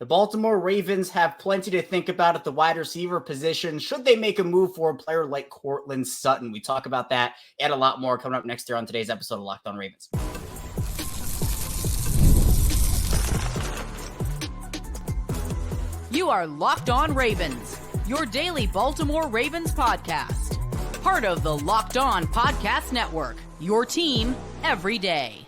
The Baltimore Ravens have plenty to think about at the wide receiver position. Should they make a move for a player like Courtland Sutton? We talk about that and a lot more coming up next year on today's episode of Locked On Ravens. You are Locked On Ravens, your daily Baltimore Ravens podcast. Part of the Locked On Podcast Network, your team every day.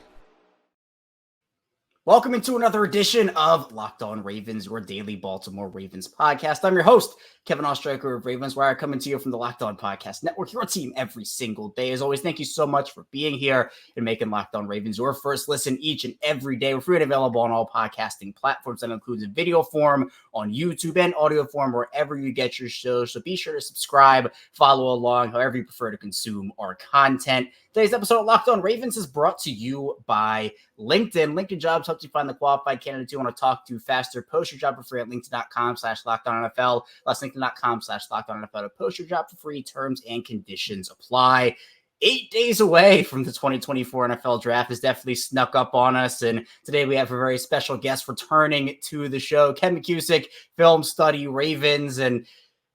Welcome into another edition of Locked On Ravens, your daily Baltimore Ravens podcast. I'm your host, Kevin Oestreicher of Ravens Wire, coming to you from the Locked On Podcast Network, your team every single day. As always, thank you so much for being here and making Locked On Ravens your first listen each and every day. We're free and available on all podcasting platforms. That includes a video form on YouTube and audio form wherever you get your shows. So be sure to subscribe, follow along, however you prefer to consume our content. Today's episode of Locked On Ravens is brought to you by LinkedIn. LinkedIn Jobs helps you find the qualified candidates you want to talk to faster. Post your job for free at linkedin.com/LockedOnNFL. That's linkedin.com/LockedOnNFL to post your job for free. Terms and conditions apply. 8 days away from the 2024 NFL Draft has definitely snuck up on us. And today we have a very special guest returning to the show, Ken McKusick, film study Ravens. And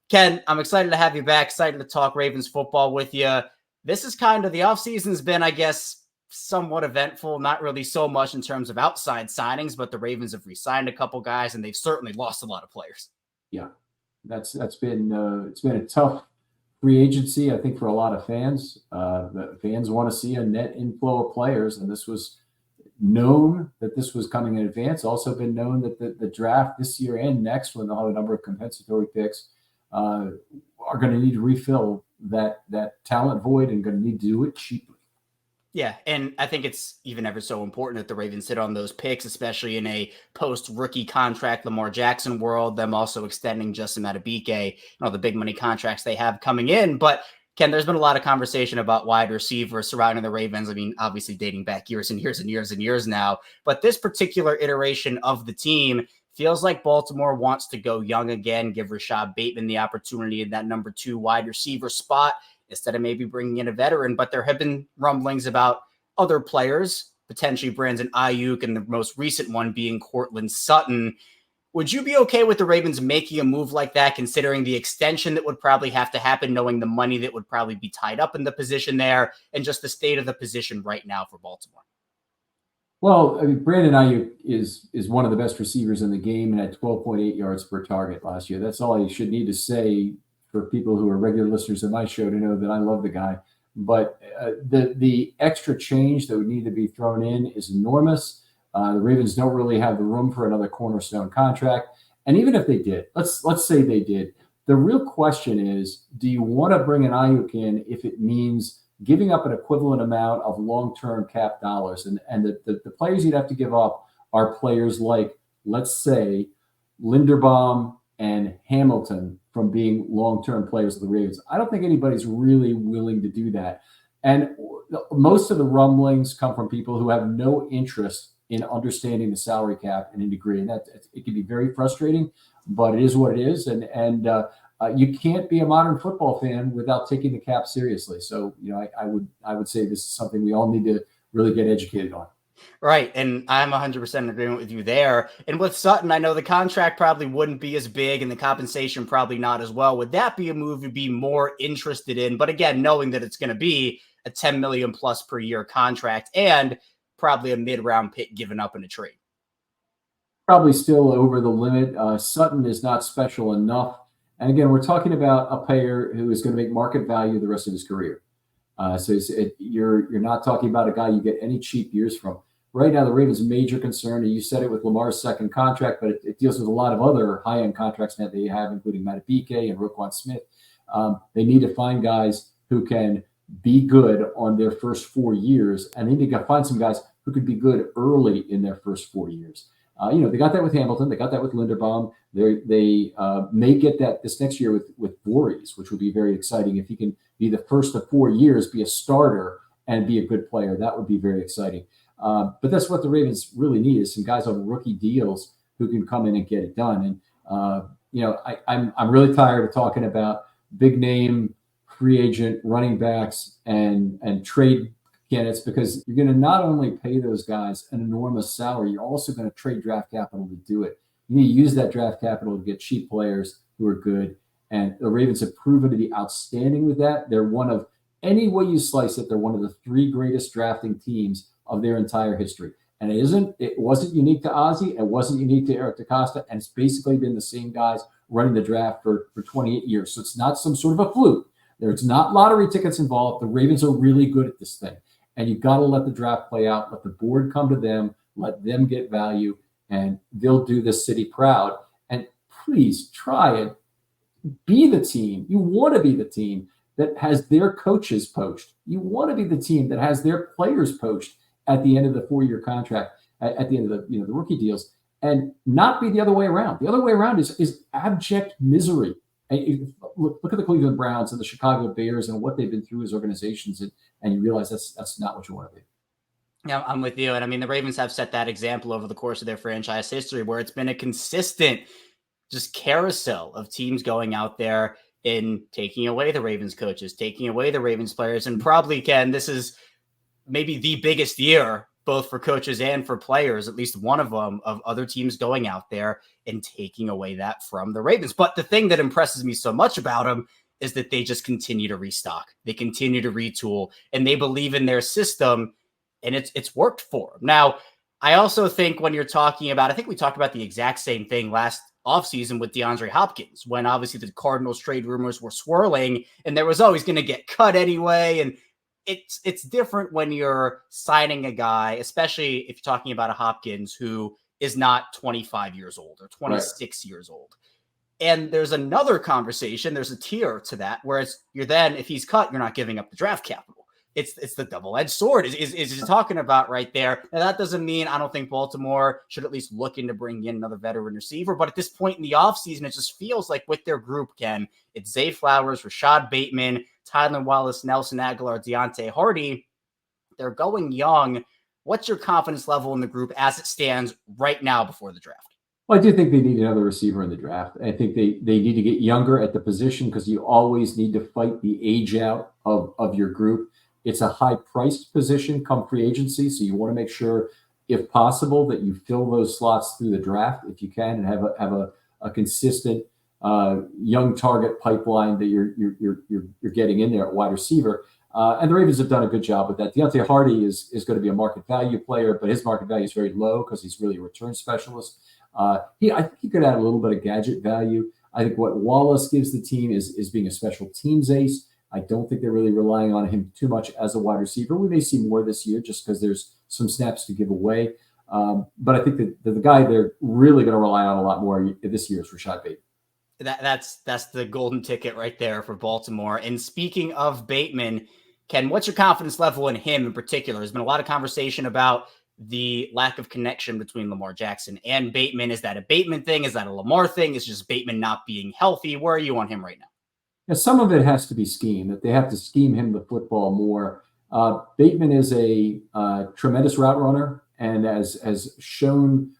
Ken, I'm excited to have you back. Excited to talk Ravens football with you. This is kind of the offseason's been, I guess, somewhat eventful, not really so much in terms of outside signings, but the Ravens have re-signed a couple guys and they've certainly lost a lot of players. Yeah, that's been it's been a tough free agency, I think, for a lot of fans. The fans want to see a net inflow of players, and this was known that this was coming in advance. Also been known that the draft this year and next, when they'll have a number of compensatory picks, are going to need to refill that talent void and going to need to do it cheaply. Yeah, and I think it's even ever so important that the Ravens sit on those picks, especially in a post-rookie contract Lamar Jackson world, them also extending Justin Madubuike, and all the big money contracts they have coming in. But, Ken, there's been a lot of conversation about wide receivers surrounding the Ravens. I mean, obviously dating back years and years and years and years now. But this particular iteration of the team feels like Baltimore wants to go young again, give Rashad Bateman the opportunity in that number 2 wide receiver spot, instead of maybe bringing in a veteran. But there have been rumblings about other players, potentially Brandon Ayuk, and the most recent one being Courtland Sutton. Would you be okay with the Ravens making a move like that, considering the extension that would probably have to happen, knowing the money that would probably be tied up in the position there, and just the state of the position right now for Baltimore? Well, I mean, Brandon Ayuk is one of the best receivers in the game and had 12.8 yards per target last year. That's all you should need to say for people who are regular listeners of my show to know that I love the guy. But the extra change that would need to be thrown in is enormous. The Ravens don't really have the room for another cornerstone contract. And even if they did, let's say they did, the real question is, do you want to bring an Ayuk in if it means giving up an equivalent amount of long-term cap dollars? And the players you'd have to give up are players like, let's say, Linderbaum and Hamilton from being long-term players of the Ravens. I don't think anybody's really willing to do that. And most of the rumblings come from people who have no interest in understanding the salary cap and in degree. And that it can be very frustrating, but it is what it is. And you can't be a modern football fan without taking the cap seriously. So, I would say this is something we all need to really get educated on. Right, and I'm 100% in agreement with you there. And with Sutton, I know the contract probably wouldn't be as big and the compensation probably not as well. Would that be a move you'd be more interested in? But again, knowing that it's going to be a $10 million plus per year contract and probably a mid-round pick given up in a trade. Probably still over the limit. Sutton is not special enough. And again, we're talking about a player who is going to make market value the rest of his career. So you're not talking about a guy you get any cheap years from. Right now, the Ravens' major concern, and you said it with Lamar's second contract, but it deals with a lot of other high-end contracts that they have, including Madubuike and Roquan Smith. They need to find guys who can be good on their first 4 years, and they need to find some guys who could be good early in their first 4 years. They got that with Hamilton. They got that with Linderbaum. They may get that this next year with Voorhees, which would be very exciting. If he can be the first of 4 years, be a starter, and be a good player, that would be very exciting. But that's what the Ravens really need, is some guys on rookie deals who can come in and get it done. And I'm really tired of talking about big name free agent running backs and trade candidates, because you're going to not only pay those guys an enormous salary, you're also going to trade draft capital to do it. You need to use that draft capital to get cheap players who are good. And the Ravens have proven to be outstanding with that. They're one of, any way you slice it, they're one of the 3 greatest drafting teams of their entire history. And it wasn't unique to Ozzie. It wasn't unique to Eric DeCosta. And it's basically been the same guys running the draft for 28 years. So it's not some sort of a fluke. There's not lottery tickets involved. The Ravens are really good at this thing. And you've got to let the draft play out. Let the board come to them. Let them get value. And they'll do this city proud. And please try it. Be the team. You want to be the team that has their coaches poached. You want to be the team that has their players poached at the end of the 4-year contract, at the end of the rookie deals, and not be the other way around. The other way around is abject misery. And look at the Cleveland Browns and the Chicago Bears and what they've been through as organizations, and you realize that's not what you want to be. Yeah, I'm with you. And I mean, the Ravens have set that example over the course of their franchise history where it's been a consistent just carousel of teams going out there and taking away the Ravens coaches, taking away the Ravens players. And probably, Ken, this is maybe the biggest year, both for coaches and for players, at least one of them, of other teams going out there and taking away that from the Ravens. But the thing that impresses me so much about them is that they just continue to restock. They continue to retool, and they believe in their system, and it's worked for them. Now, I also think when you're talking about, I think we talked about the exact same thing last offseason with DeAndre Hopkins, when obviously the Cardinals trade rumors were swirling and there was always going to get cut anyway. And it's different when you're signing a guy, especially if you're talking about a Hopkins who is not 25 years old or 26 years old. And there's another conversation, there's a tier to that, where if he's cut, you're not giving up the draft capital. It's the double-edged sword is you're talking about right there. Now, that doesn't mean I don't think Baltimore should at least look into bringing in another veteran receiver. But at this point in the offseason, it just feels like with their group, Ken, it's Zay Flowers, Rashad Bateman, Tylan Wallace, Nelson Aguilar, Deontay Hardy. They're going young. What's your confidence level in the group as it stands right now before the draft? Well, I do think they need another receiver in the draft. I think they need to get younger at the position because you always need to fight the age out of your group. It's a high-priced position come free agency, so you want to make sure, if possible, that you fill those slots through the draft if you can, and have a consistent young target pipeline that you're getting in there at wide receiver. And the Ravens have done a good job with that. Deontay Hardy is going to be a market value player, but his market value is very low because he's really a return specialist. I think he could add a little bit of gadget value. I think what Wallace gives the team is being a special teams ace. I don't think they're really relying on him too much as a wide receiver. We may see more this year just because there's some snaps to give away. But I think that the guy they're really going to rely on a lot more this year is Rashad Bateman. That's the golden ticket right there for Baltimore. And speaking of Bateman, Ken, what's your confidence level in him in particular? There's been a lot of conversation about the lack of connection between Lamar Jackson and Bateman. Is that a Bateman thing? Is that a Lamar thing? Is just Bateman not being healthy? Where are you on him right now? Yeah, some of it has to be scheme, that they have to scheme him the football more. Bateman is a tremendous route runner and has shown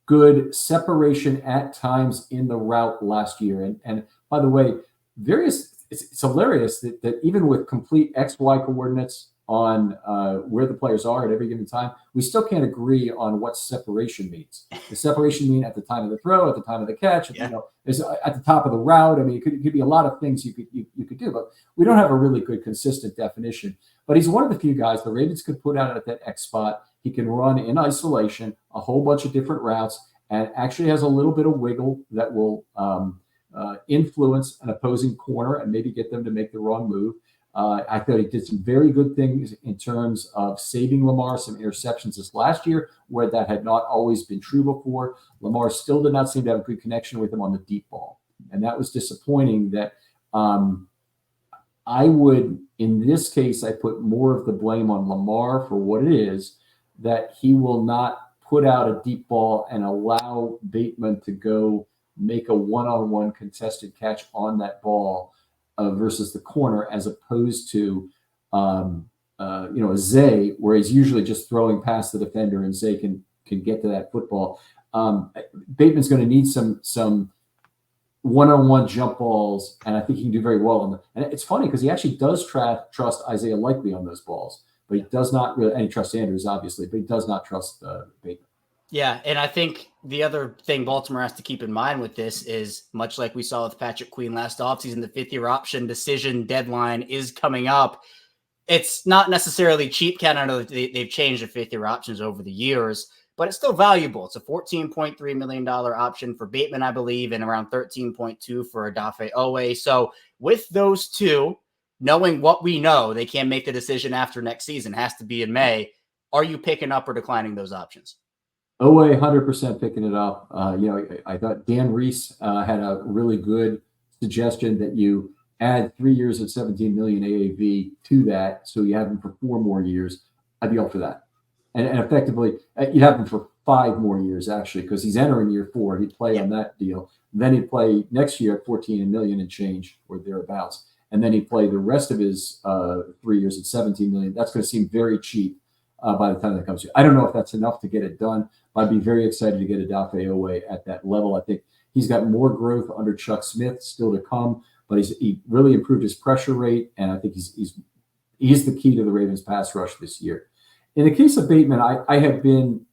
good separation at times in the route last year. And by the way, it's hilarious that even with complete XY coordinates on where the players are at every given time, we still can't agree on what separation means. Does separation mean at the time of the throw, at the time of the catch, is at the top of the route? I mean, it could be a lot of things you could do, but we don't have a really good consistent definition. But he's one of the few guys the Ravens could put out at that X spot. He can run in isolation a whole bunch of different routes and actually has a little bit of wiggle that will influence an opposing corner and maybe get them to make the wrong move. I thought he did some very good things in terms of saving Lamar some interceptions this last year, where that had not always been true before. Lamar still did not seem to have a good connection with him on the deep ball. And that was disappointing. That I would, in this case, I put more of the blame on Lamar for what it is, that he will not put out a deep ball and allow Bateman to go make a one-on-one contested catch on that ball versus the corner, as opposed to a Zay, where he's usually just throwing past the defender and Zay can get to that football. Bateman's going to need some one-on-one jump balls, and I think he can do very well on them. And it's funny because he actually does trust Isaiah Likely on those balls, but he does not really, and he trusts Andrews obviously, but he does not trust Bateman. Yeah, and I think the other thing Baltimore has to keep in mind with this is, much like we saw with Patrick Queen last offseason, the fifth-year option decision deadline is coming up. It's not necessarily cheap, Ken. I know they've changed the fifth-year options over the years, but it's still valuable. It's a $14.3 million option for Bateman, I believe, and around $13.2 for Odafe Owe. So with those two, knowing what we know, they can't make the decision after next season, has to be in May. Are you picking up or declining those options? Owe 100% picking it up. I thought Dan Reese had a really good suggestion that you add 3 years at 17 million AAV to that, so you have him for 4 more years. I'd be all for that. And effectively, you have him for 5 more years, actually, because he's entering year 4. He'd play on that deal. Then he'd play next year at 14 million and change or thereabouts. And then he'd play the rest of his 3 years at 17 million. That's going to seem very cheap by the time that comes to. I don't know if that's enough to get it done, but I'd be very excited to get Odafe Owe at that level. I think he's got more growth under Chuck Smith still to come, but he really improved his pressure rate, and I think he's the key to the Ravens pass rush this year. In the case of Bateman, I have been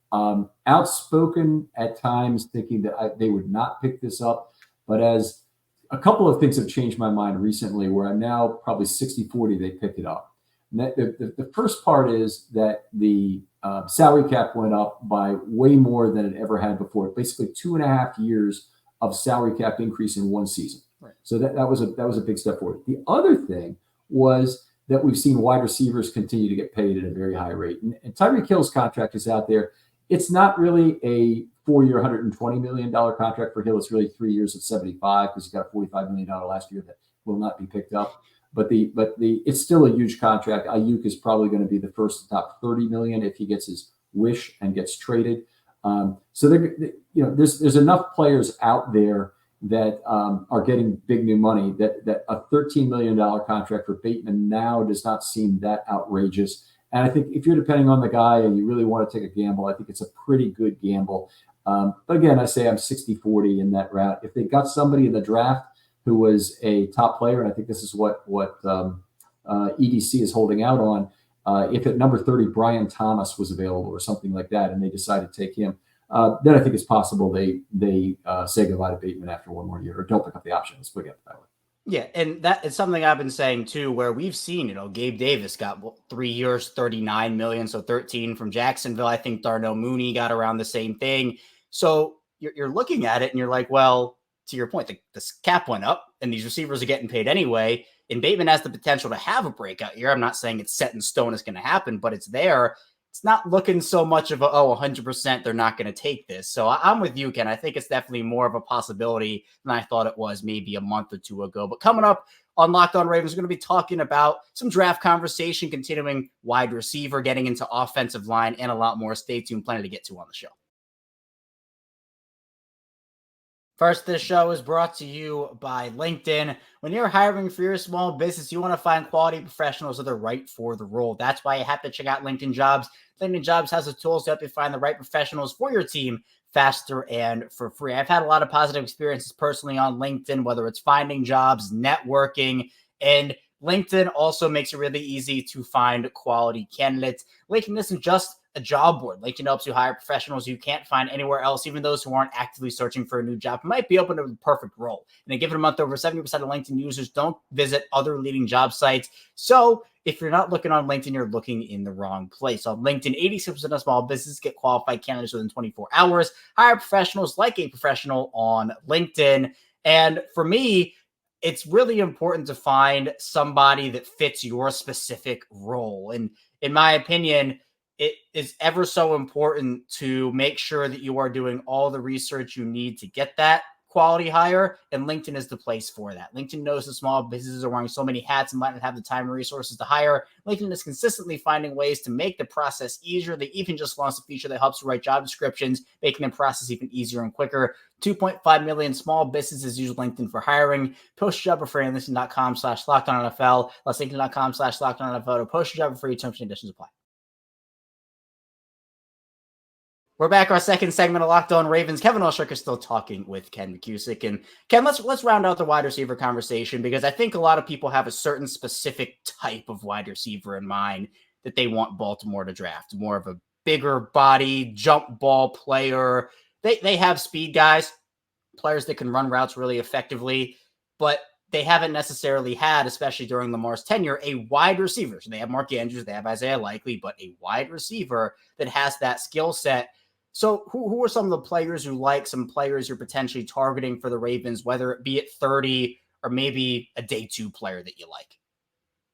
outspoken at times thinking that they would not pick this up, but as a couple of things have changed my mind recently where I'm now probably 60-40 they picked it up. The first part is that the salary cap went up by way more than it ever had before. Basically 2.5 years of salary cap increase in one season. Right. So that was a big step forward. The other thing was that we've seen wide receivers continue to get paid at a very high rate. And Tyreek Hill's contract is out there. It's not really a 4-year, $120 million contract for Hill. It's really 3 years at 75 because he got a $45 million last year that will not be picked up. But it's still a huge contract. Ayuk is probably going to be the first top 30 million if he gets his wish and gets traded. So there's enough players out there that are getting big new money that a $13 million contract for Bateman now does not seem that outrageous. And I think if you're depending on the guy and you really want to take a gamble, I think it's a pretty good gamble. But again, I say I'm 60-40 in that route. If they got somebody in the draft who was a top player, and I think this is what EDC is holding out on, if at number 30 Brian Thomas was available or something like that, and they decided to take him, then I think it's possible they say goodbye to Bateman after 1 more year or don't pick up the option. Let's put it that way. Yeah, and that is something I've been saying too, where we've seen, Gabe Davis got 3 years, 39 million, so 13 from Jacksonville. I think Darnell Mooney got around the same thing. So you're looking at it and you're like, well, to your point, the cap went up and these receivers are getting paid anyway. And Bateman has the potential to have a breakout year. I'm not saying it's set in stone, it's going to happen, but it's there. It's not looking so much of 100% they're not going to take this. So I'm with you, Ken. I think it's definitely more of a possibility than I thought it was maybe a month or two ago. But coming up on Locked On Ravens, we're going to be talking about some draft conversation, continuing wide receiver, getting into offensive line, and a lot more. Stay tuned. Plenty to get to on the show. First, this show is brought to you by LinkedIn. When you're hiring for your small business, you want to find quality professionals that are right for the role. That's why you have to check out LinkedIn Jobs. LinkedIn Jobs has the tools to help you find the right professionals for your team faster and for free. I've had a lot of positive experiences personally on LinkedIn, whether it's finding jobs, networking, and LinkedIn also makes it really easy to find quality candidates. LinkedIn isn't just a job board. LinkedIn helps you hire professionals you can't find anywhere else, even those who aren't actively searching for a new job might be open to the perfect role. And a given month, over 70% of LinkedIn users don't visit other leading job sites. So if you're not looking on LinkedIn, you're looking in the wrong place. On LinkedIn, 86% of small businesses get qualified candidates within 24 hours. Hire professionals like a professional on LinkedIn. And for me, it's really important to find somebody that fits your specific role. And in my opinion, it is ever so important to make sure that you are doing all the research you need to get that quality hire, and LinkedIn is the place for that. LinkedIn knows that small businesses are wearing so many hats and might not have the time and resources to hire. LinkedIn is consistently finding ways to make the process easier. They even just launched a feature that helps you write job descriptions, making the process even easier and quicker. 2.5 million small businesses use LinkedIn for hiring. Post your job for free on LinkedIn.com/LockedOnNFL. That's LinkedIn.com/LockedOnNFL to post your job for free. Terms and conditions apply. We're back. Our second segment of Locked On Ravens. Kevin Oestreicher is still talking with Ken McKusick. And Ken, let's round out the wide receiver conversation, because I think a lot of people have a certain specific type of wide receiver in mind that they want Baltimore to draft. More of a bigger body, jump ball player. They have speed guys, players that can run routes really effectively, but they haven't necessarily had, especially during Lamar's tenure, a wide receiver. So they have Mark Andrews, they have Isaiah Likely, but a wide receiver that has that skill set. So who are some of the players you like, some players you're potentially targeting for the Ravens, whether it be at 30 or maybe a day 2 player that you like?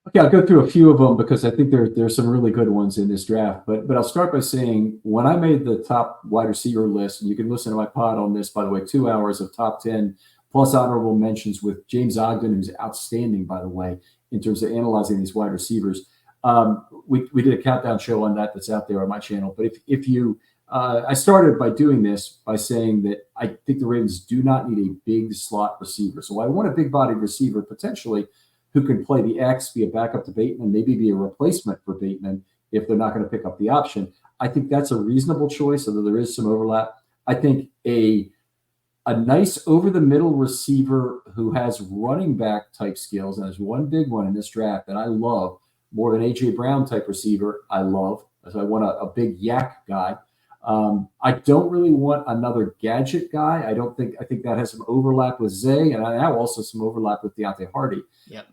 Okay, I'll go through a few of them because I think there's some really good ones in this draft. But I'll start by saying when I made the top wide receiver list, and you can listen to my pod on this, by the way, 2 hours of top 10 plus honorable mentions with James Ogden, who's outstanding, by the way, in terms of analyzing these wide receivers. We did a countdown show on that's out there on my channel. But if you I started by doing this by saying that I think the Ravens do not need a big slot receiver. So I want a big-bodied receiver potentially who can play the X, be a backup to Bateman, maybe be a replacement for Bateman if they're not going to pick up the option. I think that's a reasonable choice, although there is some overlap. I think a nice over-the-middle receiver who has running back type skills, and there's one big one in this draft that I love, more than A.J. Brown type receiver I love. So I want a big yak guy. I don't really want another gadget guy. I think that has some overlap with Zay, and I have also some overlap with Deontay Hardy. Yep.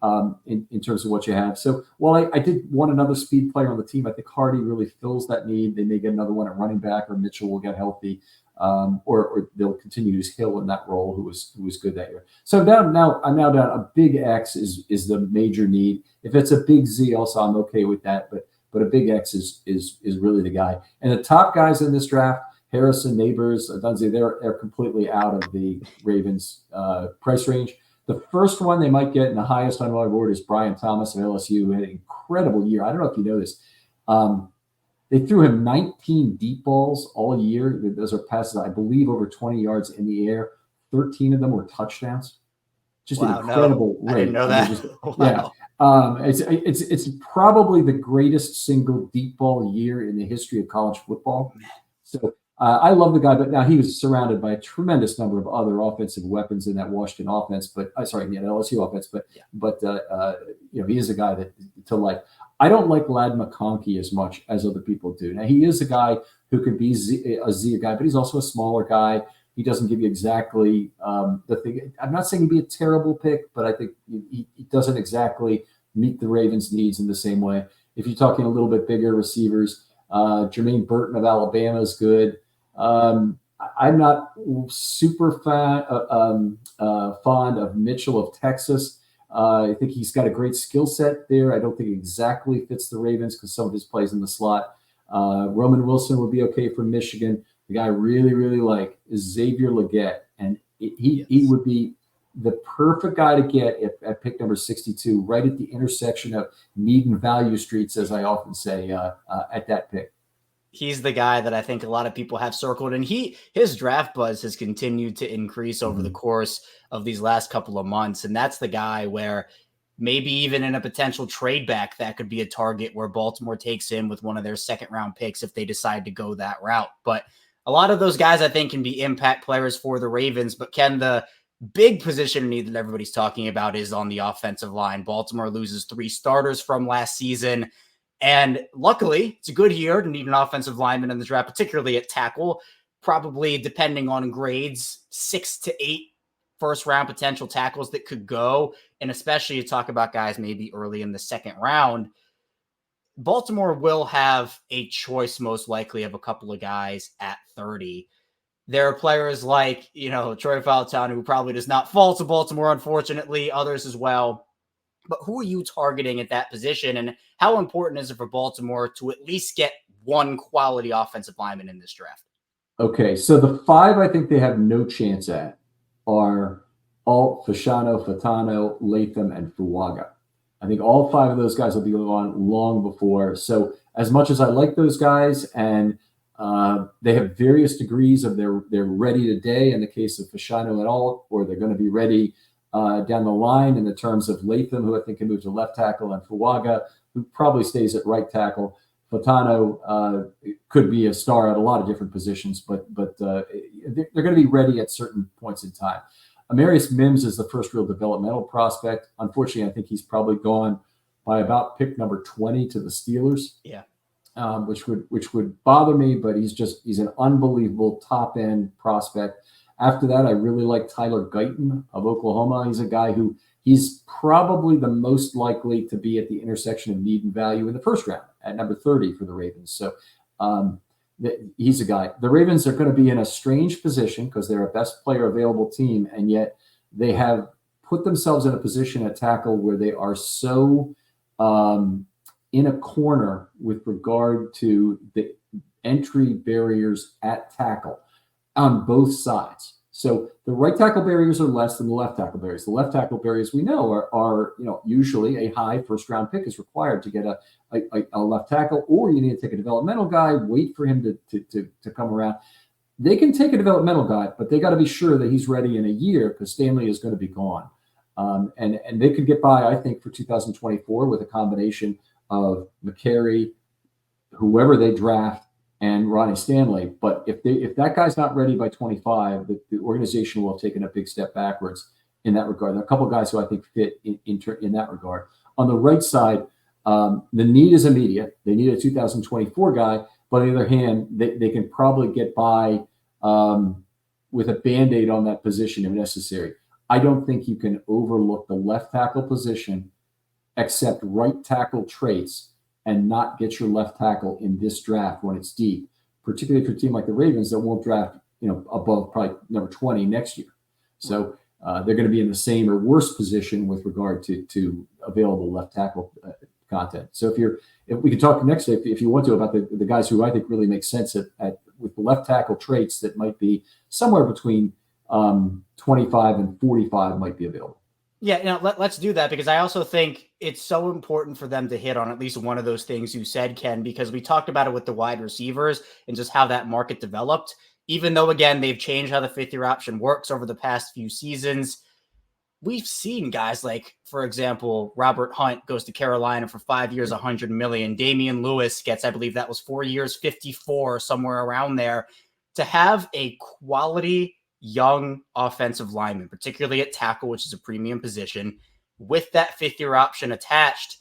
In terms of what you have. So while I did want another speed player on the team, I think Hardy really fills that need. They may get another one at running back, or Mitchell will get healthy, or they'll continue to use Hill in that role, who was good that year. So I'm now down. A big X is the major need. If it's a big Z, also I'm okay with that. But a big X is really the guy. And the top guys in this draft, Harrison, Neighbors, Dunze, they're completely out of the Ravens price range. The first one they might get in the highest on my board is Brian Thomas of LSU, who had an incredible year. I don't know if you know this. They threw him 19 deep balls all year. Those are passes, I believe, over 20 yards in the air. 13 of them were touchdowns. Just an incredible rate. I didn't know that. Wow. Yeah. It's probably the greatest single deep ball year in the history of college football. So I love the guy, but now he was surrounded by a tremendous number of other offensive weapons in that Washington offense, but LSU offense. But he is a guy that to like. I don't like Ladd McConkey as much as other people do. Now he is a guy who can be a Z guy, but he's also a smaller guy. He doesn't give you exactly the thing. I'm not saying he'd be a terrible pick, but I think he doesn't exactly meet the Ravens' needs in the same way. If you're talking a little bit bigger receivers, Jermaine Burton of Alabama is good. I'm not super fond of Mitchell of Texas. I think he's got a great skill set there. I don't think he exactly fits the Ravens because some of his plays in the slot. Roman Wilson would be okay for Michigan. The guy I really, really like is Xavier Legette, and he would be the perfect guy to get at pick number 62, right at the intersection of need and value streets, as I often say, at that pick. He's the guy that I think a lot of people have circled, and his draft buzz has continued to increase over the course of these last couple of months. And that's the guy where maybe even in a potential trade back, that could be a target where Baltimore takes him with one of their second round picks if they decide to go that route. But a lot of those guys I think can be impact players for the Ravens. But Ken, the big position need that everybody's talking about is on the offensive line. Baltimore loses 3 starters from last season. And luckily, it's a good year to need an offensive lineman in the draft, particularly at tackle. Probably, depending on grades, 6 to 8 first-round potential tackles that could go. And especially you talk about guys maybe early in the second round. Baltimore will have a choice, most likely, of a couple of guys at 30. There are players like, Troy Fautanu, who probably does not fall to Baltimore, unfortunately, others as well. But who are you targeting at that position, and how important is it for Baltimore to at least get one quality offensive lineman in this draft? Okay, so the 5 I think they have no chance at are Alt, Fashanu, Fatano, Latham, and Fuaga. I think all 5 of those guys will be on long before. So as much as I like those guys, and they have various degrees of they're ready today in the case of Fashanu and Alt, or they're going to be ready down the line in the terms of Latham, who I think can move to left tackle, and Fuaga, who probably stays at right tackle. Fatano could be a star at a lot of different positions, but they're going to be ready at certain points in time. Amarius Mims is the first real developmental prospect. Unfortunately, I think he's probably gone by about pick number 20 to the Steelers. Yeah. which would bother me, but he's an unbelievable top end prospect. After that, I really like Tyler Guyton of Oklahoma. He's a guy who he's probably the most likely to be at the intersection of need and value in the first round at number 30 for the Ravens. So he's a guy. The Ravens are going to be in a strange position because they're a best player available team, and yet they have put themselves in a position at tackle where they are so in a corner with regard to the entry barriers at tackle on both sides. So the right tackle barriers are less than the left tackle barriers. The left tackle barriers we know are usually a high first round pick is required to get a left tackle, or you need to take a developmental guy, wait for him to come around. They can take a developmental guy, but they got to be sure that he's ready in a year because Stanley is going to be gone. And they could get by, I think, for 2024 with a combination of McCary, whoever they draft, and Ronnie Stanley. But if that guy's not ready by 25, the organization will have taken a big step backwards in that regard. There are a couple of guys who I think fit in that regard. On the right side, the need is immediate. They need a 2024 guy, but on the other hand, they can probably get by with a Band-Aid on that position if necessary. I don't think you can overlook the left tackle position, accept right tackle traits, and not get your left tackle in this draft when it's deep, particularly for a team like the Ravens that won't draft, above probably number 20 next year. So they're going to be in the same or worse position with regard to available left tackle content. So if we can talk next, if you want to, about the guys who I think really make sense with the left tackle traits that might be somewhere between 25 and 45 might be available. Yeah, let's do that, because I also think it's so important for them to hit on at least one of those things you said, Ken, because we talked about it with the wide receivers and just how that market developed. Even though, again, they've changed how the fifth-year option works over the past few seasons, we've seen guys like, for example, Robert Hunt goes to Carolina for 5 years, $100 million. Damian Lewis gets, I believe that was 4 years, 54, somewhere around there. To have a quality young offensive lineman, particularly at tackle, which is a premium position, with that fifth-year option attached,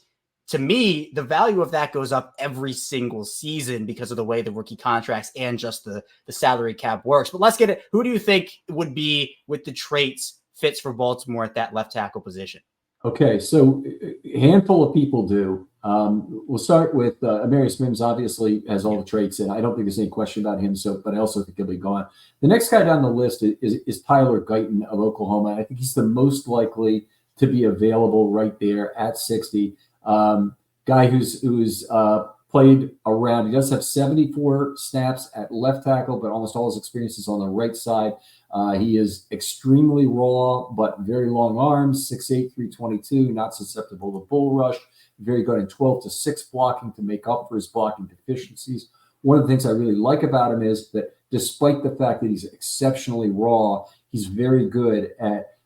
to me, the value of that goes up every single season because of the way the rookie contracts and just the salary cap works. But let's get it. Who do you think would be, with the traits, fits for Baltimore at that left tackle position? Okay, so a handful of people do. We'll start with Amarius Mims. Obviously has all the traits, and I don't think there's any question about him. But I also think he'll be gone. The next guy down the list is Tyler Guyton of Oklahoma. I think he's the most likely to be available right there at 60. Guy who's played around. He does have 74 snaps at left tackle, but almost all his experience is on the right side. He is extremely raw, but very long arms, 6'8", 322, not susceptible to bull rush, very good in 12-6 blocking to make up for his blocking deficiencies. One of the things I really like about him is that despite the fact that he's exceptionally raw, he's very good at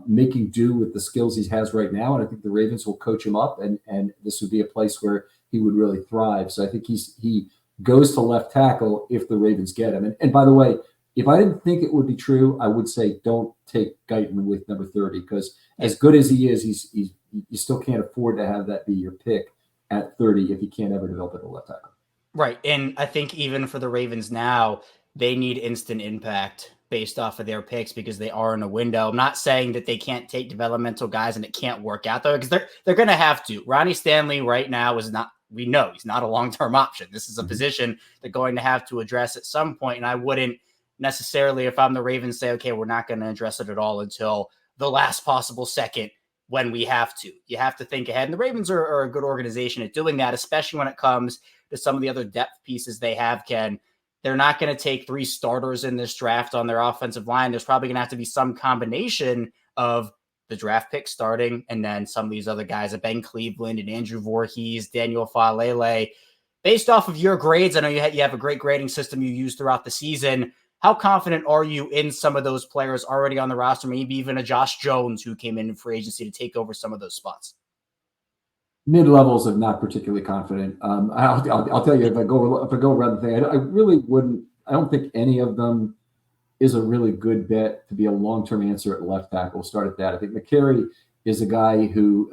making do with the skills he has right now. And I think the Ravens will coach him up, and this would be a place where he would really thrive. So I think he goes to left tackle if the Ravens get him. And by the way, if I didn't think it would be true, I would say don't take Guyton with number 30, because as good as he is, you still can't afford to have that be your pick at 30 if you can't ever develop at a left tackle. Right. And I think even for the Ravens now, they need instant impact based off of their picks because they are in a window. I'm not saying that they can't take developmental guys and it can't work out though, because they're going to have to. Ronnie Stanley right now is not, we know he's not a long-term option. This is a position they're going to have to address at some point. And I wouldn't necessarily, if I'm the Ravens, say, okay, we're not going to address it at all until the last possible second when we have to. You have to think ahead. And the Ravens are a good organization at doing that, especially when it comes to some of the other depth pieces they have, Ken. They're not going to take 3 starters in this draft on their offensive line. There's probably going to have to be some combination of the draft pick starting and then some of these other guys, Ben Cleveland and Andrew Voorhees, Daniel Falele. Based off of your grades, I know you have a great grading system you use throughout the season. How confident are you in some of those players already on the roster, maybe even a Josh Jones who came in free agency to take over some of those spots? Mid-levels, I'm not particularly confident. I'll tell you, if I go around the thing, I really wouldn't. I don't think any of them is a really good bet to be a long-term answer at left tackle. We'll start at that. I think McCary is a guy who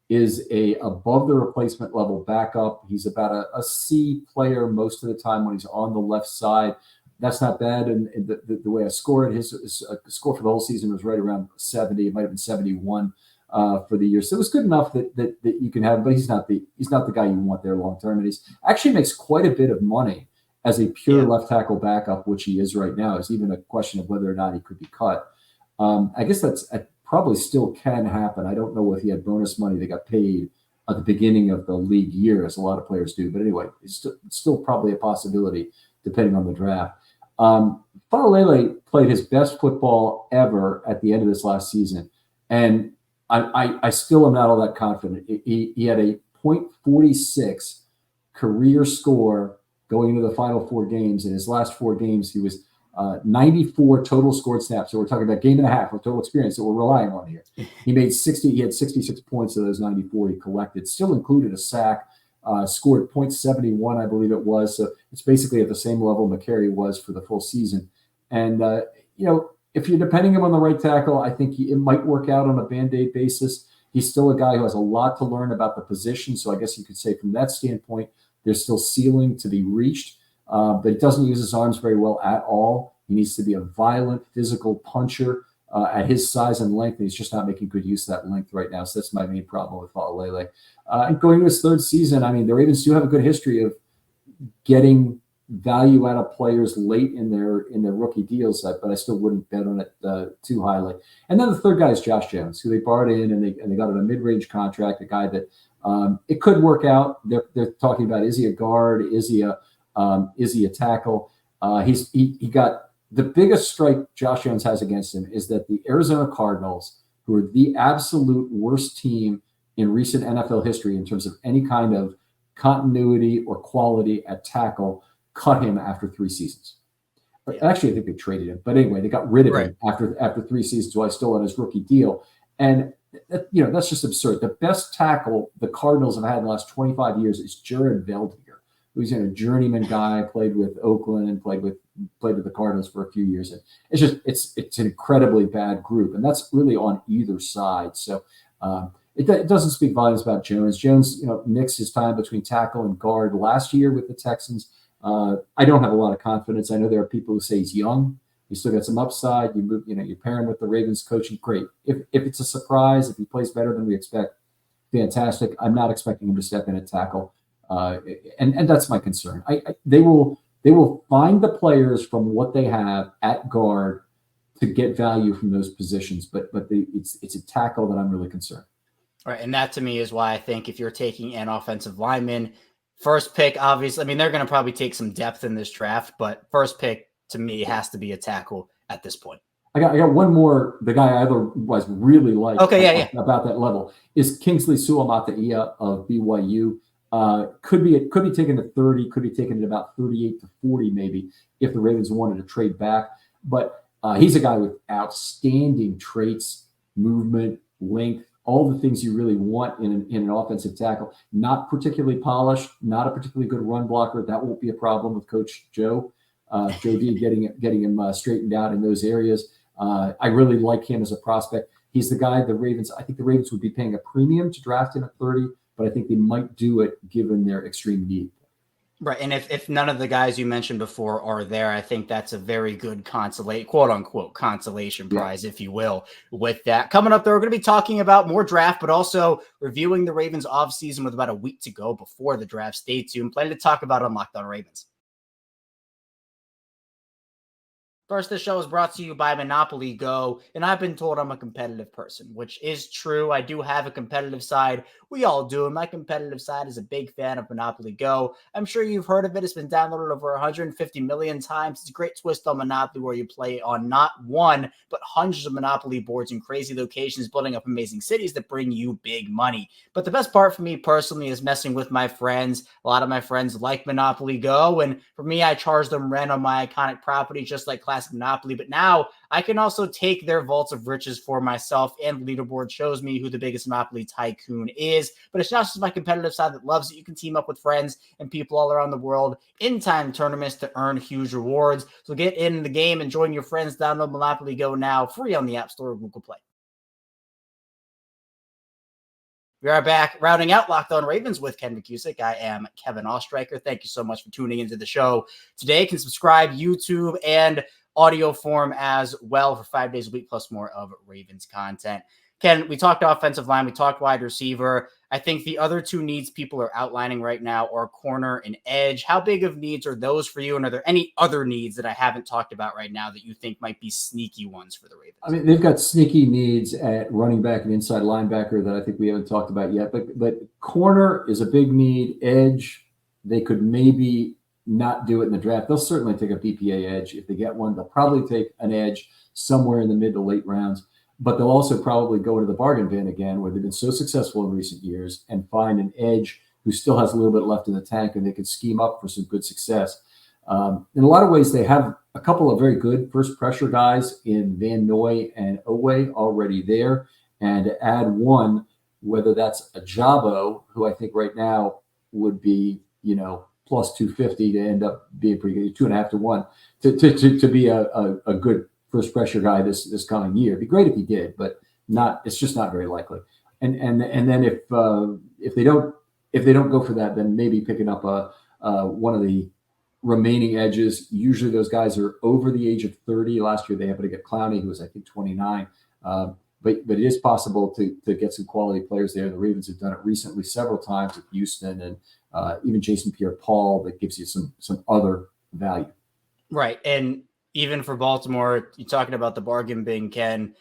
is a above the replacement level backup. He's about a C player most of the time when he's on the left side. That's not bad. And the way I scored, his score for the whole season was right around 70. It might have been 71 for the year. So it was good enough that you can have, but he's not the guy you want there long term. And he's actually makes quite a bit of money as a pure left tackle backup, which he is right now. It's even a question of whether or not he could be cut. I guess that's probably still can happen. I don't know if he had bonus money that got paid at the beginning of the league year, as a lot of players do. But anyway, it's still probably a possibility depending on the draft. Faalele played his best football ever at the end of this last season. And I still am not all that confident. He had a .46 career score going into the final 4 games. In his last 4 games, he was 94 total scored snaps. So we're talking about game and a half of total experience that we're relying on here. He had 66 points of those 94 he collected, still included a sack, scored .71, I believe it was. So it's basically at the same level McCary was for the full season. And, if you're depending him on the right tackle, I think it might work out on a Band-Aid basis. He's still a guy who has a lot to learn about the position. So I guess you could say from that standpoint, there's still ceiling to be reached. But he doesn't use his arms very well at all. He needs to be a violent physical puncher at his size and length, and he's just not making good use of that length right now. So that's my main problem with Faalele. And going to his 3rd season, I mean, the Ravens do have a good history of getting value out of players late in their rookie deals, but I still wouldn't bet on it too highly. And then the 3rd guy is Josh Jones, who they borrowed in and they got on a mid-range contract, a guy that it could work out. They're talking about, is he a guard? Is he a tackle? He got the biggest strike Josh Jones has against him is that the Arizona Cardinals, who are the absolute worst team in recent NFL history in terms of any kind of continuity or quality at tackle, cut him after 3 seasons. Actually, I think they traded him, but anyway, they got rid of him after 3 seasons while he's still on his rookie deal. And that's just absurd. The best tackle the Cardinals have had in the last 25 years is Jared Veldheer, who's a journeyman guy, played with Oakland and played with the Cardinals for a few years. And it's an incredibly bad group, and that's really on either side. So it doesn't speak volumes about Jones. Jones, mixed his time between tackle and guard last year with the Texans. I don't have a lot of confidence. I know there are people who say he's young. He's still got some upside. You pair him with the Ravens coaching, great. If it's a surprise, if he plays better than we expect, fantastic. I'm not expecting him to step in at tackle. And that's my concern. They will find the players from what they have at guard to get value from those positions, but it's a tackle that I'm really concerned. All right, and that to me is why I think if you're taking an offensive lineman, first pick, obviously, I mean, they're going to probably take some depth in this draft, but first pick to me has to be a tackle at this point. I got one more. The guy I otherwise really like about that level is Kingsley Suamataia of BYU. Could be taken to 30, could be taken at about 38 to 40 maybe if the Ravens wanted to trade back. But he's a guy with outstanding traits, movement, length, all the things you really want in an offensive tackle. Not particularly polished, not a particularly good run blocker. That won't be a problem with Coach Joe D getting him straightened out in those areas. I really like him as a prospect. He's the guy I think the Ravens would be paying a premium to draft him at 30, but I think they might do it given their extreme need. Right. And if none of the guys you mentioned before are there, I think that's a very good quote unquote consolation prize, if you will, with that. Coming up, though, we're going to be talking about more draft, but also reviewing the Ravens offseason with about a week to go before the draft. Stay tuned. Plenty to talk about on Locked On Ravens. First, the show is brought to you by Monopoly Go, and I've been told I'm a competitive person, which is true. I do have a competitive side. We all do, and my competitive side is a big fan of Monopoly Go. I'm sure you've heard of it. It's been downloaded over 150 million times. It's a great twist on Monopoly where you play on not one, but hundreds of Monopoly boards in crazy locations, building up amazing cities that bring you big money. But the best part for me personally is messing with my friends. A lot of my friends like Monopoly Go, and for me, I charge them rent on my iconic property, just like Classic Monopoly. But now I can also take their vaults of riches for myself, and the leaderboard shows me who the biggest Monopoly tycoon is. But it's not just my competitive side that loves it. You can team up with friends and people all around the world in time tournaments to earn huge rewards. So get in the game and join your friends. Download Monopoly Go now, free on the App Store or Google Play. We are back rounding out Locked On Ravens with Ken McKusick. I am Kevin Ostreicher. Thank you so much for tuning into the show today. You can subscribe YouTube and audio form as well for 5 days a week plus more of Ravens content. Ken, we talked offensive line. We talked wide receiver. I think the other two needs people are outlining right now are corner and edge. How big of needs are those for you? And are there any other needs that I haven't talked about right now that you think might be sneaky ones for the Ravens? I mean, they've got sneaky needs at running back and inside linebacker that I think we haven't talked about yet. But corner is a big need. Edge, they could maybe not do it in the draft. They'll certainly take a PPA edge if they get one. They'll probably take an edge somewhere in the mid to late rounds. But they'll also probably go into the bargain bin again, where they've been so successful in recent years, and find an edge who still has a little bit left in the tank, and they could scheme up for some good success. In a lot of ways, they have a couple of very good first pressure guys in Van Noy and Owe already there. And to add one, whether that's a Jabo, who I think right now would be, plus 250 to end up being pretty good, 2.5 to 1 to be a good first pressure guy this coming year. It'd be great if he did, but not. It's just not very likely. And then if they don't go for that, then maybe picking up one of the remaining edges. Usually those guys are over the age of 30. Last year they happened to get Clowney, who was I think 29. But it is possible to get some quality players there. The Ravens have done it recently several times with Houston and even Jason Pierre-Paul. That gives you some other value. Right, and even for Baltimore, you're talking about the bargain bin, Ken.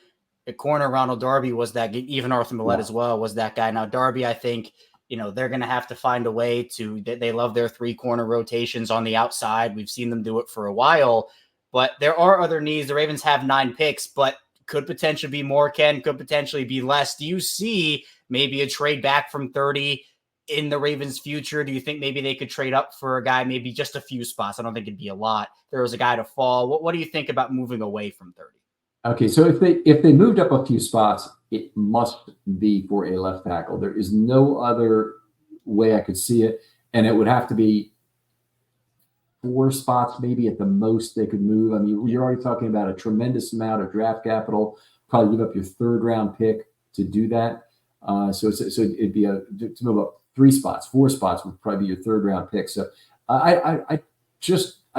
At corner, Ronald Darby was that. Even Arthur Millette as well was that guy. Now Darby, I think, they're going to have to find a way to. They love their 3-corner rotations on the outside. We've seen them do it for a while, but there are other needs. The Ravens have 9 picks, but could potentially be more, Ken, could potentially be less. Do you see maybe a trade back from 30 in the Ravens' future? Do you think maybe they could trade up for a guy, maybe just a few spots? I don't think it'd be a lot. There was a guy to fall. What do you think about moving away from 30? Okay, so if they moved up a few spots, it must be for a left tackle. There is no other way I could see it, and it would have to be 4 spots, maybe at the most they could move. I mean, you're already talking about a tremendous amount of draft capital. Probably give up your 3rd round pick to do that. So it'd be to move up 3 spots, 4 spots would probably be your 3rd round pick. So I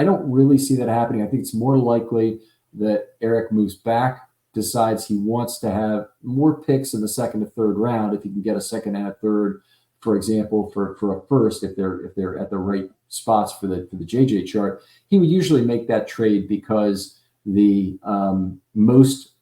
don't really see that happening. I think it's more likely that Eric moves back, decides he wants to have more picks in the 2nd and 3rd round. If he can get a 2nd and a 3rd, for example, for a first, if they're at the right spots for the JJ chart, he would usually make that trade because the most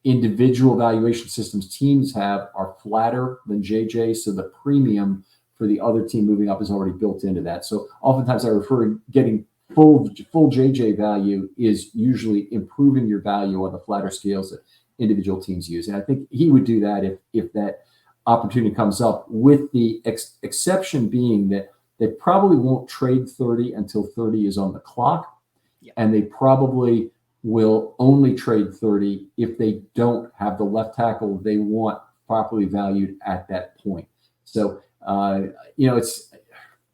individual valuation systems teams have are flatter than JJ, so the premium for the other team moving up is already built into that. So oftentimes I refer to getting full JJ value is usually improving your value on the flatter scales that individual teams use. And I think he would do that if that opportunity comes up, with the exception being that they probably won't trade 30 until 30 is on the clock. Yeah. And they probably will only trade 30 if they don't have the left tackle they want properly valued at that point. So, it's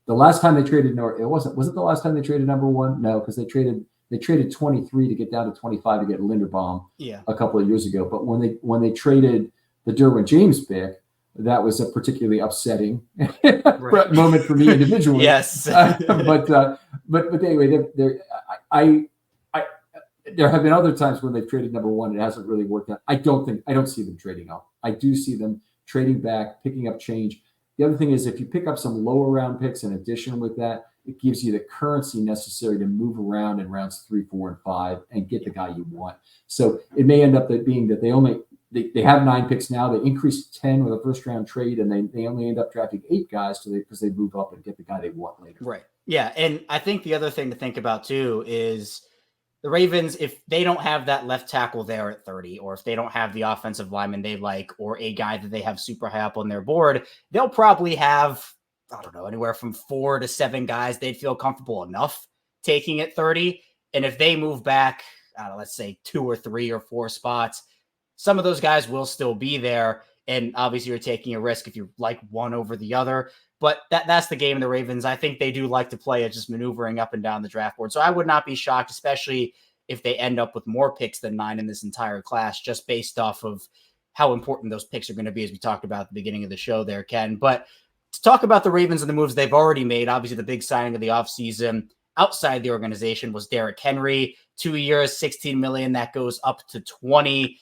the last time they traded, or was it the last time they traded number 1? No, because they traded 23 to get down to 25 to get Linderbaum a couple of years ago. But when they traded the Derwin James pick, that was a particularly upsetting moment for me individually. Yes. But anyway, there have been other times when they've traded number 1. It hasn't really worked out. I don't see them trading up. I do see them trading back, picking up change. The other thing is, if you pick up some lower round picks in addition with that, it gives you the currency necessary to move around in rounds 3, 4, and 5 and get the guy you want. So it may end up being that they have 9 picks now. They increased 10 with a first round trade, and they only end up drafting 8 guys because they move up and get the guy they want later. Right. Yeah. And I think the other thing to think about too is the Ravens, if they don't have that left tackle there at 30, or if they don't have the offensive lineman they like, or a guy that they have super high up on their board, they'll probably have, I don't know, anywhere from 4 to 7 guys they'd feel comfortable enough taking at 30. And if they move back, let's say 2 or 3 or 4 spots, some of those guys will still be there. And obviously you're taking a risk if you like one over the other. But that's the game of the Ravens. I think they do like to play at just maneuvering up and down the draft board. So I would not be shocked, especially if they end up with more picks than 9 in this entire class, just based off of how important those picks are going to be, as we talked about at the beginning of the show there, Ken. But to talk about the Ravens and the moves they've already made, obviously the big signing of the offseason outside the organization was Derrick Henry, 2 years, $16 million. That goes up to 20.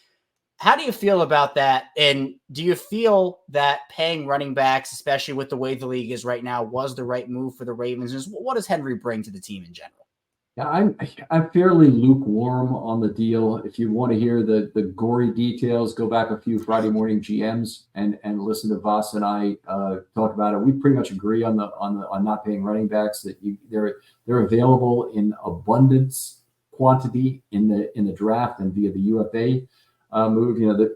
How do you feel about that? And do you feel that paying running backs, especially with the way the league is right now, was the right move for the Ravens? And what does Henry bring to the team in general? Yeah, I'm fairly lukewarm on the deal. If you want to hear the gory details, go back a few Friday morning GMs and listen to Voss and I talk about it. We pretty much agree on not paying running backs, that they're available in abundance quantity in the draft and via the UFA move. You know,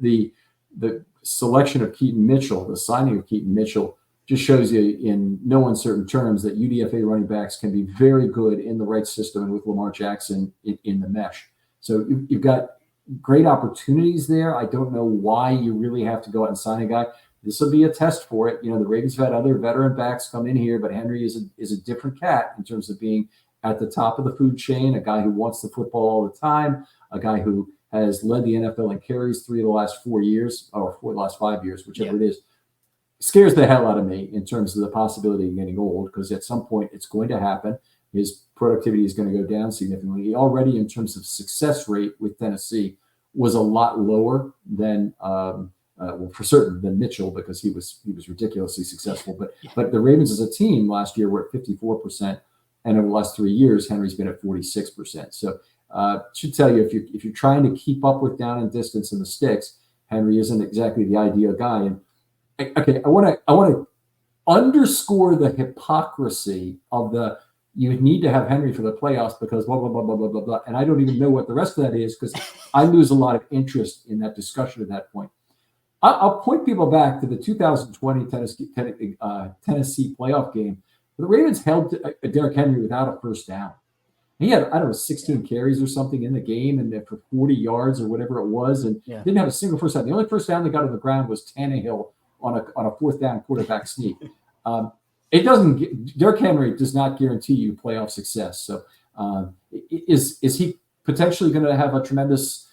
the selection of Keaton Mitchell, the signing of Keaton Mitchell, just shows you in no uncertain terms that UDFA running backs can be very good in the right system and with Lamar Jackson in the mesh. So you've got great opportunities there. I don't know why you really have to go out and sign a guy. This will be a test for it. You know, the Ravens have had other veteran backs come in here, but Henry is a different cat in terms of being at the top of the food chain, a guy who wants the football all the time, a guy who has led the NFL in carries 3 of the last 4 years, or 4 of the last 5 years, whichever it is. Scares the hell out of me in terms of the possibility of getting old, because at some point it's going to happen. His productivity is going to go down significantly. He already, in terms of success rate with Tennessee, was a lot lower than, well, for certain, than Mitchell, because he was ridiculously successful. But the Ravens as a team last year were at 54%, and over the last 3 years, Henry's been at 46%. So should tell you, if you're trying to keep up with down and distance in the sticks, Henry isn't exactly the ideal guy. And okay, I want to underscore the hypocrisy of you need to have Henry for the playoffs because blah, blah, blah, blah, blah, blah, blah. And I don't even know what the rest of that is, because I lose a lot of interest in that discussion at that point. I'll point people back to the 2020 Tennessee playoff game. The Ravens held Derrick Henry without a first down. He had, I don't know, 16 carries or something in the game, and for 40 yards or whatever it was, and didn't have a single first down. The only first down they got on the ground was Tannehill on a fourth down quarterback sneak. Derrick Henry does not guarantee you playoff success. So is he potentially going to have a tremendous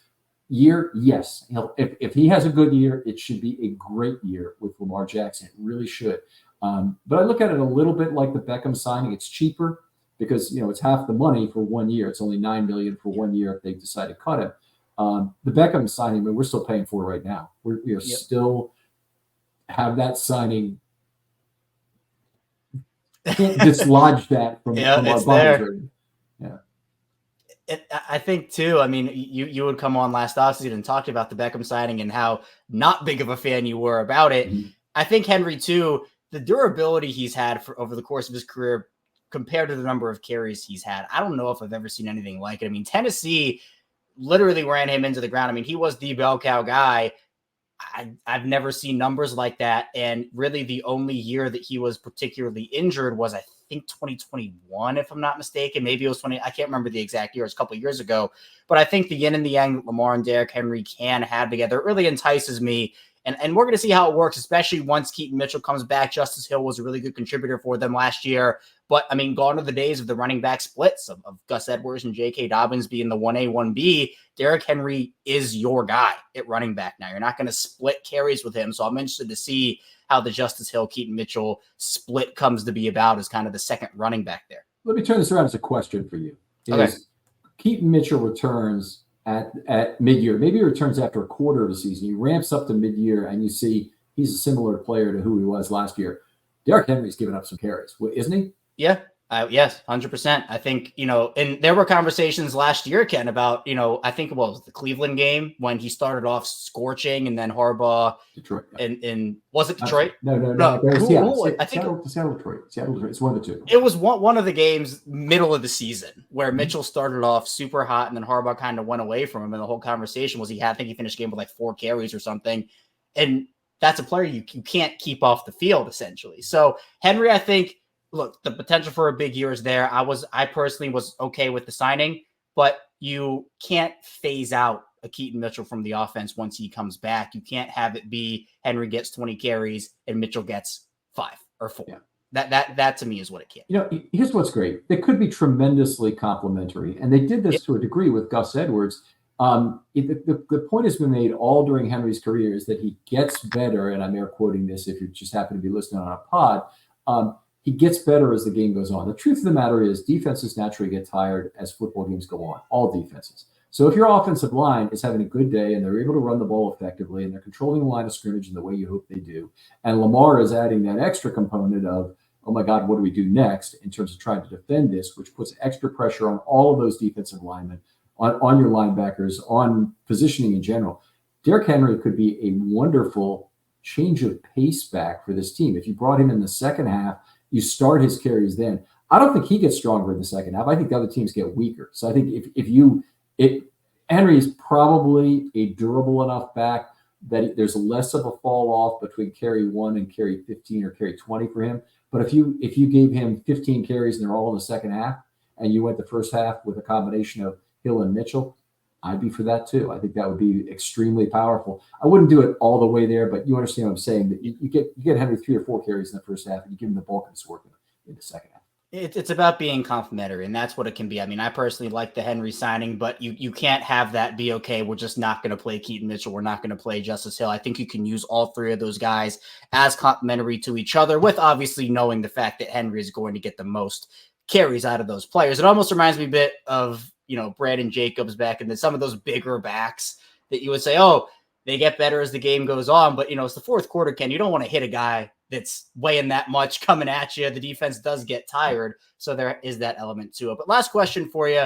year? Yes. If he has a good year, it should be a great year with Lamar Jackson. It really should. But I look at it a little bit like the Beckham signing. It's cheaper because, you know, it's half the money for 1 year. It's only $9 million for 1 year if they decide to cut him. The Beckham signing, we're still paying for right now. We are still have that signing. Can't dislodge that from our bodies. I think too. I mean, you would come on last offseason and talked about the Beckham signing and how not big of a fan you were about it. Mm-hmm. I think Henry too, the durability he's had over the course of his career compared to the number of carries he's had, I don't know if I've ever seen anything like it. I mean, Tennessee literally ran him into the ground. I mean, he was the bell cow guy. I've never seen numbers like that. And really the only year that he was particularly injured was, I think, 2021, if I'm not mistaken. Maybe it was 20. I can't remember the exact year. It was a couple of years ago. But I think the yin and the yang that Lamar and Derrick Henry can have together really entices me. And we're going to see how it works, especially once Keaton Mitchell comes back. Justice Hill was a really good contributor for them last year. But, I mean, gone are the days of the running back splits of Gus Edwards and J.K. Dobbins being the 1A, 1B. Derrick Henry is your guy at running back now. You're not going to split carries with him. So I'm interested to see how the Justice Hill, Keaton Mitchell split comes to be about as kind of the second running back there. Let me turn this around as a question for you. Okay. Keaton Mitchell returns at mid-year. Maybe he returns after a quarter of the season. He ramps up to mid-year, and you see he's a similar player to who he was last year. Derrick Henry's given up some carries, isn't he? Yeah. Yes, 100%. I think, and there were conversations last year, Ken, about, I think it was the Cleveland game when he started off scorching and then Harbaugh. Detroit. And was it Detroit? No. I think Seattle, Detroit. It's one of the two. It was one of the games middle of the season where Mitchell started off super hot and then Harbaugh kind of went away from him. And the whole conversation was I think he finished the game with like 4 carries or something. And that's a player you can't keep off the field, essentially. So Henry, I think, look, the potential for a big year is there. I personally was okay with the signing, but you can't phase out a Keaton Mitchell from the offense once he comes back. You can't have it be Henry gets 20 carries and Mitchell gets 5 or 4. Yeah. That to me is what it can't. Here's what's great. They could be tremendously complementary, and they did this to a degree with Gus Edwards. The point has been made all during Henry's career is that he gets better, and I'm air quoting this if you just happen to be listening on a pod, he gets better as the game goes on. The truth of the matter is defenses naturally get tired as football games go on, all defenses. So if your offensive line is having a good day and they're able to run the ball effectively and they're controlling the line of scrimmage in the way you hope they do, and Lamar is adding that extra component of, oh my God, what do we do next in terms of trying to defend this, which puts extra pressure on all of those defensive linemen, on your linebackers, on positioning in general. Derrick Henry could be a wonderful change of pace back for this team. If you brought him in the second half, you start his carries then. I don't think he gets stronger in the second half. I think the other teams get weaker. So I think Henry is probably a durable enough back that there's less of a fall off between carry 1 and carry 15 or carry 20 for him. But if you gave him 15 carries and they're all in the second half, and you went the first half with a combination of Hill and Mitchell, I'd be for that too. I think that would be extremely powerful. I wouldn't do it all the way there, but you understand what I'm saying. That you get Henry 3 or 4 carries in the first half, and you give him the bulk of his work in the second half. It's about being complimentary, and that's what it can be. I mean, I personally like the Henry signing, but you can't have that be, okay, we're just not going to play Keaton Mitchell. We're not going to play Justice Hill. I think you can use all 3 of those guys as complimentary to each other, with obviously knowing the fact that Henry is going to get the most carries out of those players. It almost reminds me a bit of, Brandon Jacobs back in some of those bigger backs that you would say, oh, they get better as the game goes on. But, it's the fourth quarter, Ken. You don't want to hit a guy that's weighing that much coming at you. The defense does get tired. So there is that element to it. But last question for you.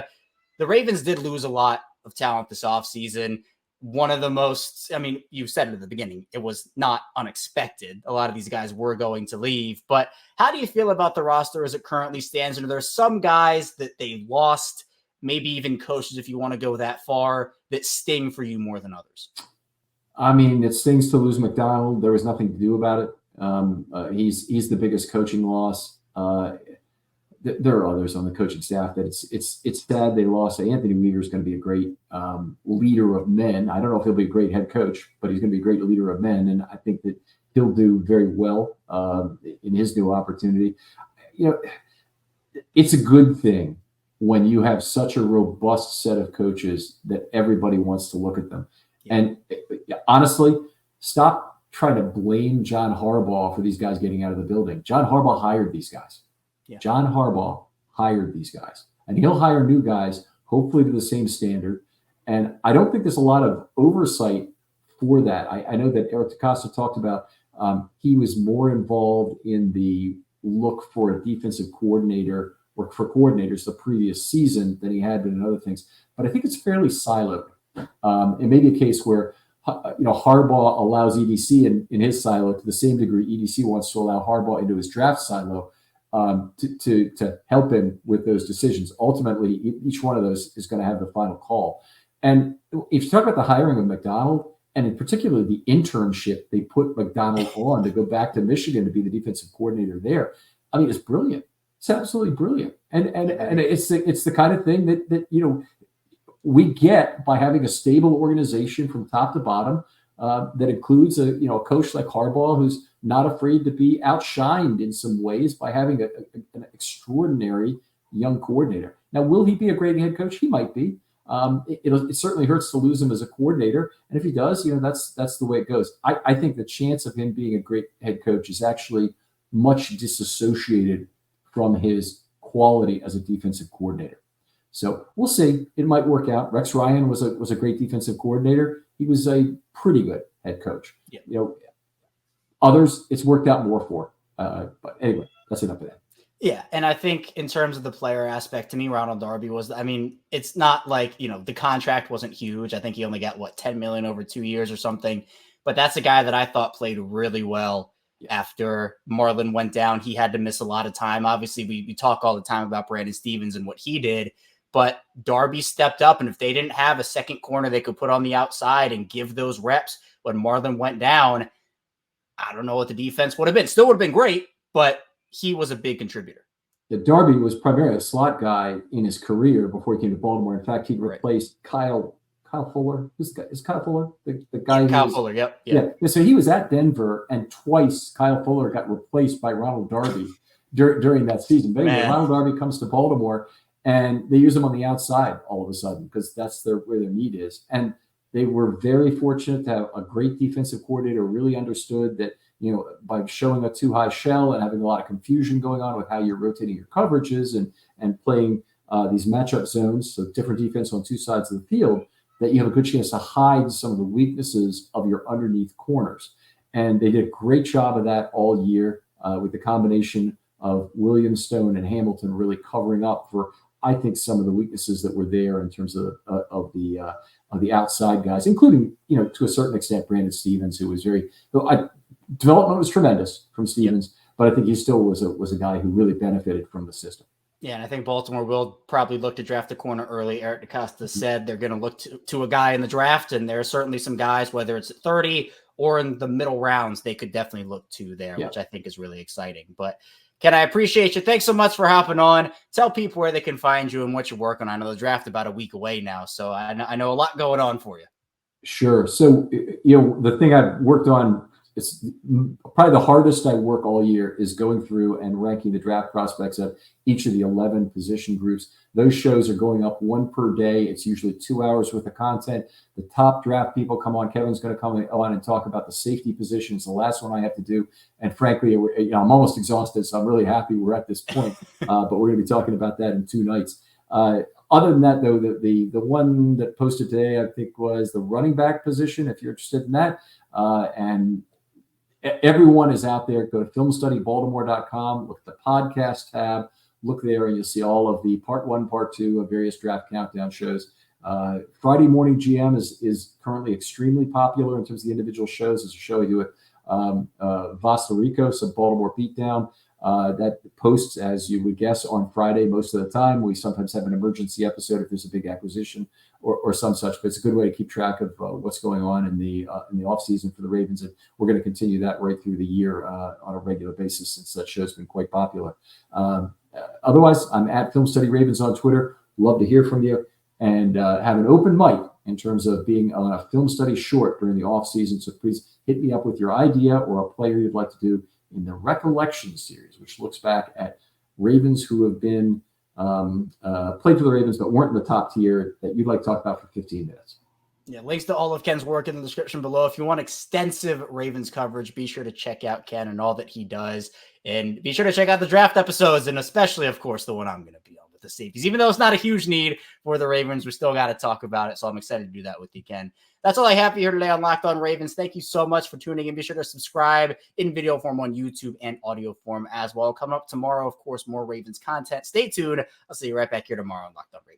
The Ravens did lose a lot of talent this offseason. One of the most, you said it at the beginning, it was not unexpected. A lot of these guys were going to leave. But how do you feel about the roster as it currently stands? And there's some guys that they lost, maybe even coaches, if you want to go that far, that sting for you more than others? It stings to lose McDonald. There was nothing to do about it. He's the biggest coaching loss. There are others on the coaching staff that it's sad they lost. Anthony Weaver is going to be a great leader of men. I don't know if he'll be a great head coach, but he's going to be a great leader of men, and I think that he'll do very well in his new opportunity. It's a good thing when you have such a robust set of coaches that everybody wants to look at them. Yeah. And honestly, stop trying to blame John Harbaugh for these guys getting out of the building. John Harbaugh hired these guys. Yeah. John Harbaugh hired these guys, and he'll hire new guys, hopefully to the same standard. And I don't think there's a lot of oversight for that. I know that Eric DeCosta talked about he was more involved in the look for a defensive coordinator or for coordinators the previous season than he had been in other things. But I think it's fairly siloed. It may be a case where Harbaugh allows EDC in his silo to the same degree EDC wants to allow Harbaugh into his draft silo to help him with those decisions. Ultimately, each one of those is going to have the final call. And if you talk about the hiring of McDonald, and in particular the internship they put McDonald on to go back to Michigan to be the defensive coordinator there, it's brilliant. It's absolutely brilliant. And it's the kind of thing that we get by having a stable organization from top to bottom that includes a coach like Harbaugh who's not afraid to be outshined in some ways by having an extraordinary young coordinator. Now, will he be a great head coach? He might be. It certainly hurts to lose him as a coordinator, and if he does, that's the way it goes. I think the chance of him being a great head coach is actually much disassociated from his quality as a defensive coordinator. So we'll see. It might work out. Rex Ryan was a great defensive coordinator. He was a pretty good head coach. Yeah. Others, it's worked out more for. But anyway, that's enough of that. Yeah, and I think in terms of the player aspect, to me, Ronald Darby was, it's not like, the contract wasn't huge. I think he only got, $10 million over 2 years or something. But that's a guy that I thought played really well after Marlon went down. He had to miss a lot of time. Obviously, we talk all the time about Brandon Stevens and what he did. But Darby stepped up, and if they didn't have a second corner they could put on the outside and give those reps when Marlon went down, I don't know what the defense would have been. Still would have been great, but he was a big contributor. Yeah, Darby was primarily a slot guy in his career before he came to Baltimore. In fact, he replaced Kyle Fuller. Is Kyle Fuller the guy? Kyle Fuller, yep. Yeah. So he was at Denver, and twice Kyle Fuller got replaced by Ronald Darby during that season. But anyway, Ronald Darby comes to Baltimore, and they use them on the outside all of a sudden because that's where their need is. And they were very fortunate to have a great defensive coordinator who really understood that, by showing a too high shell and having a lot of confusion going on with how you're rotating your coverages and playing these matchup zones, so different defense on two sides of the field, that you have a good chance to hide some of the weaknesses of your underneath corners. And they did a great job of that all year with the combination of Williams, Stone, and Hamilton really covering up for, I think, some of the weaknesses that were there in terms of the outside guys, including, to a certain extent, Brandon Stevens, who was development was tremendous from Stevens, but I think he still was a guy who really benefited from the system. Yeah, and I think Baltimore will probably look to draft a corner early. Eric DeCosta said they're going to look to a guy in the draft, and there are certainly some guys, whether it's at 30 or in the middle rounds, they could definitely look to there, which I think is really exciting. But Ken, I appreciate you. Thanks so much for hopping on. Tell people where they can find you and what you're working on. I know the draft about a week away now, so I know a lot going on for you. Sure. So, the thing I've worked on, it's probably the hardest I work all year, is going through and ranking the draft prospects of each of the 11 position groups. Those shows are going up one per day. It's usually 2 hours worth of content. The top draft people come on. Kevin's going to come on and talk about the safety position. It's the last one I have to do. And frankly, I'm almost exhausted, so I'm really happy we're at this point. But we're going to be talking about that in 2 nights. Other than that, though, the one that posted today, I think, was the running back position, if you're interested in that. And everyone is out there. Go to filmstudybaltimore.com, look at the podcast tab, look there, and you'll see all of the part 1, part 2 of various draft countdown shows. Friday Morning GM is currently extremely popular in terms of the individual shows. There's a show I do with Vastaricos of Baltimore Beatdown that posts, as you would guess, on Friday most of the time. We sometimes have an emergency episode if there's a big acquisition or some such, but it's a good way to keep track of what's going on in the offseason for the Ravens. And we're going to continue that right through the year on a regular basis, since that show's been quite popular. Otherwise, I'm at Film Study Ravens on Twitter. Love to hear from you, and have an open mic in terms of being on a film study short during the offseason. So please hit me up with your idea or a player you'd like to do in the Recollection series, which looks back at Ravens who have been played for the Ravens but weren't in the top tier, that you'd like to talk about for 15 minutes. Yeah, links to all of Ken's work in the description below. If you want extensive Ravens coverage, be sure to check out Ken and all that he does. And be sure to check out the draft episodes, and especially, of course, the one I'm going to be on with the safeties. Even though it's not a huge need for the Ravens, we still got to talk about it. So I'm excited to do that with you, Ken. That's all I have for you here today on Locked On Ravens. Thank you so much for tuning in. Be sure to subscribe in video form on YouTube and audio form as well. Coming up tomorrow, of course, more Ravens content. Stay tuned. I'll see you right back here tomorrow on Locked On Ravens.